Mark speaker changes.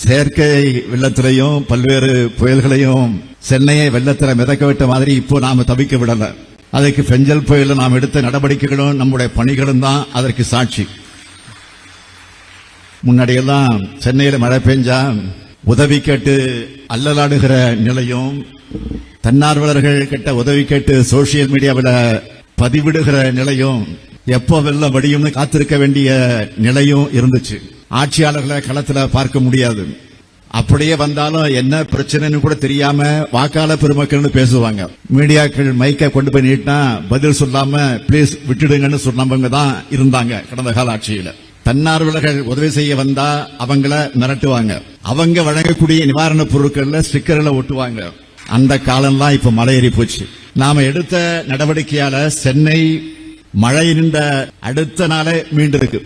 Speaker 1: செயற்கை வெள்ளத்திலையும் பல்வேறு புயல்களையும் சென்னையை வெள்ளத்தில் மிதக்க விட்ட மாதிரி இப்போ நாம தவிக்க விடல. அதுக்கு பெஞ்சல் புயல நாம் எடுத்த நடவடிக்கைகளும் நம்முடைய பணிகளும் தான் அதற்கு சாட்சி. முன்னாடியெல்லாம் சென்னையில மழை பெஞ்சா உதவி கேட்டு அல்லலாடுகிற நிலையும், தன்னார்வலர்கள் கிட்ட உதவி கேட்டு சோசியல் மீடியாவில் பதிவிடுகிற நிலையும், எப்போ வெள்ளம் வடியும்னு காத்திருக்க வேண்டிய நிலையும் இருந்துச்சு. ஆட்சியாளர்களை களத்துல பார்க்க முடியாது. அப்படியே வந்தாலும் என்ன பிரச்சனைன்னு கூட தெரியாம வாக்காளர் பெருமக்கள் பேசுவாங்க. மீடியாக்கள் மைக்க கொண்டு போய் நீட்டினா பதில் சொல்லாம பிளீஸ் விட்டுடுங்கன்னு சொன்னவங்க தான் இருந்தாங்க கடந்த கால ஆட்சியில. தன்னார்வலர்கள் உதவி செய்ய வந்தா அவங்கள மிரட்டுவாங்க. அவங்க வழங்கக்கூடிய நிவாரணப் பொருட்கள்ல ஸ்டிக்கர்ல ஒட்டுவாங்க. அந்த காலம்லாம் இப்ப மலையேறி போச்சு. நாம எடுத்த நடவடிக்கையால சென்னை மழை நின்ற அடுத்த நாளே மீண்டிருக்கு.